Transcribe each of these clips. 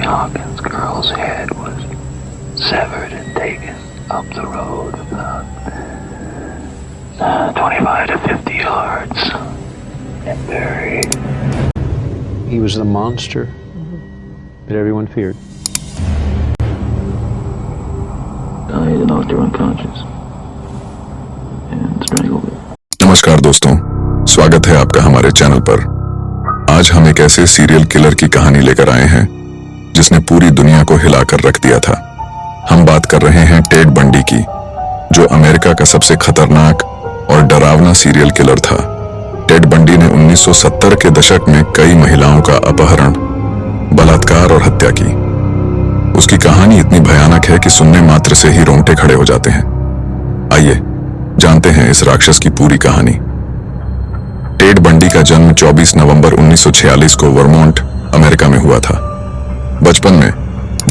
Hawkins girl's head was severed and taken up the road about 25 to 50 yards and buried. He was the monster that everyone feared. He knocked her unconscious and strangled her. नमस्कार दोस्तों, स्वागत है आपका हमारे channel पर। आज हम एक ऐसे सीरियल किलर की कहानी लेकर आए हैं जिसने पूरी दुनिया को हिलाकर रख दिया था। हम बात कर रहे हैं टेड बंडी की, जो अमेरिका का सबसे खतरनाक और डरावना सीरियल किलर था। टेड बंडी ने 1970 के दशक में कई महिलाओं का अपहरण, बलात्कार और हत्या की। उसकी कहानी इतनी भयानक है कि सुनने मात्र से ही रोंगटे खड़े हो जाते हैं। आइए जानते हैं इस राक्षस की पूरी कहानी। टेड बंडी का जन्म 24 नवंबर 1946 को वर्मोंट, अमेरिका में हुआ था। बचपन में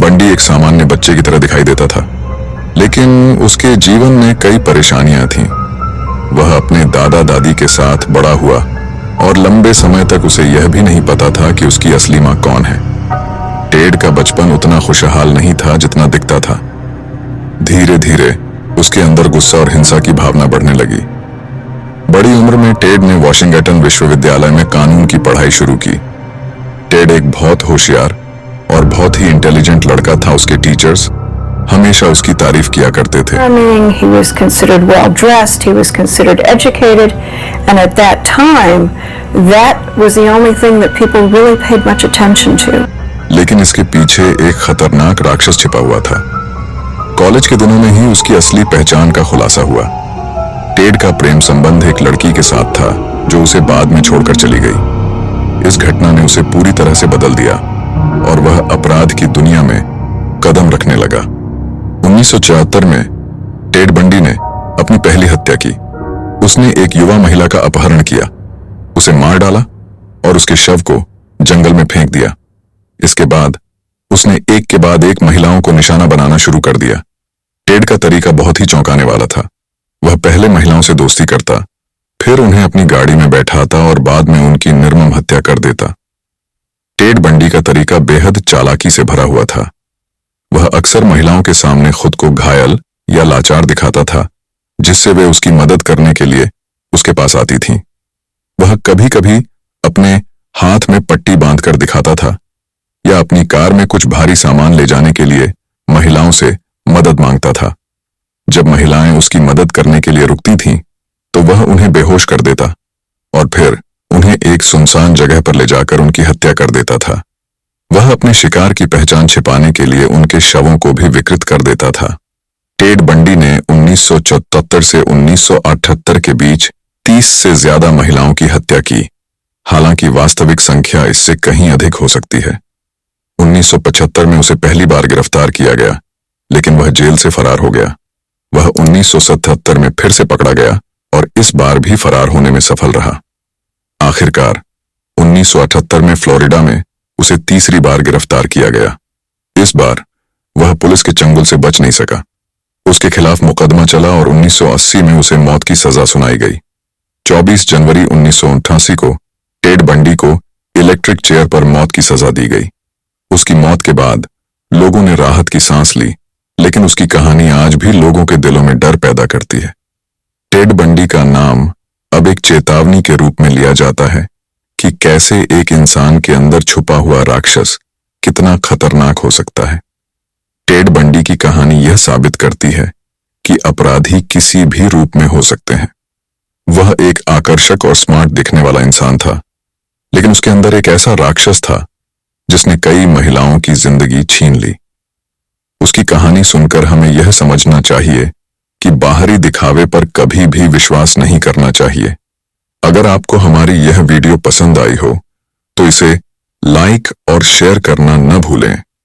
बंडी एक सामान्य बच्चे की तरह दिखाई देता था, लेकिन उसके जीवन में कई परेशानियां थीं। वह अपने दादा दादी के साथ बड़ा हुआ और लंबे समय तक उसे यह भी नहीं पता था कि उसकी असली मां कौन है। टेड का बचपन उतना खुशहाल नहीं था जितना दिखता था। धीरे धीरे उसके अंदर गुस्सा और हिंसा की भावना बढ़ने लगी। बड़ी उम्र में टेड ने वॉशिंगटन विश्वविद्यालय में कानून की पढ़ाई शुरू की। टेड एक बहुत होशियार और बहुत ही इंटेलिजेंट लड़का था। उसके टीचर्स हमेशा उसकी तारीफ किया करते थे। He was considered well dressed, he was considered educated, and at that time that was the only thing that people really paid much attention to. लेकिन इसके पीछे एक खतरनाक राक्षस छिपा हुआ था। कॉलेज के दिनों में ही उसकी असली पहचान का खुलासा हुआ। टेड का प्रेम संबंध एक लड़की के साथ था जो उसे बाद में छोड़कर चली गई। इस घटना ने उसे पूरी तरह से बदल दिया और वह अपराध की दुनिया में कदम रखने लगा। 1974 में टेड बंडी ने अपनी पहली हत्या की। उसने एक युवा महिला का अपहरण किया, उसे मार डाला और उसके शव को जंगल में फेंक दिया। इसके बाद उसने एक के बाद एक महिलाओं को निशाना बनाना शुरू कर दिया। टेड का तरीका बहुत ही चौंकाने वाला था। वह पहले महिलाओं से दोस्ती करता, फिर उन्हें अपनी गाड़ी में बैठाता और बाद में उनकी निर्मम हत्या कर देता। टेड बंडी का तरीका बेहद चालाकी से भरा हुआ था। वह अक्सर महिलाओं के सामने खुद को घायल या लाचार दिखाता था, जिससे वे उसकी मदद करने के लिए उसके पास आती थीं। वह कभी कभी अपने हाथ में पट्टी बांधकर दिखाता था या अपनी कार में कुछ भारी सामान ले जाने के लिए महिलाओं से मदद मांगता था। जब महिलाएं उसकी मदद करने के लिए रुकती थीं, तो वह उन्हें बेहोश कर देता और फिर उन्हें एक सुनसान जगह पर ले जाकर उनकी हत्या कर देता था। वह अपने शिकार की पहचान छिपाने के लिए उनके शवों को भी विकृत कर देता था। टेड बंडी ने 1974 से 1978 के बीच 30 से ज्यादा महिलाओं की हत्या की। हालांकि वास्तविक संख्या इससे कहीं अधिक हो सकती है। 1975 में उसे पहली बार गिरफ्तार किया गया, लेकिन वह जेल से फरार हो गया। वह 1977 में फिर से पकड़ा गया और इस बार भी फरार होने में सफल रहा। आखिरकार 1978 में फ्लोरिडा में उसे तीसरी बार गिरफ्तार किया गया। इस बार वह पुलिस के चंगुल से बच नहीं सका। उसके खिलाफ मुकदमा चला और 1980 में उसे मौत की सजा सुनाई गई। 24 जनवरी 1988 को टेड बंडी को इलेक्ट्रिक चेयर पर मौत की सजा दी गई। उसकी मौत के बाद लोगों ने राहत की सांस ली, लेकिन उसकी कहानी आज भी लोगों के दिलों में डर पैदा करती है। टेड बंडी का नाम अब एक चेतावनी के रूप में लिया जाता है कि कैसे एक इंसान के अंदर छुपा हुआ राक्षस कितना खतरनाक हो सकता है। टेड बंडी की कहानी यह साबित करती है कि अपराधी किसी भी रूप में हो सकते हैं। वह एक आकर्षक और स्मार्ट दिखने वाला इंसान था, लेकिन उसके अंदर एक ऐसा राक्षस था जिसने कई महिलाओं की जिंदगी छीन ली। उसकी कहानी सुनकर हमें यह समझना चाहिए कि बाहरी दिखावे पर कभी भी विश्वास नहीं करना चाहिए। अगर आपको हमारी यह वीडियो पसंद आई हो तो इसे लाइक और शेयर करना न भूलें।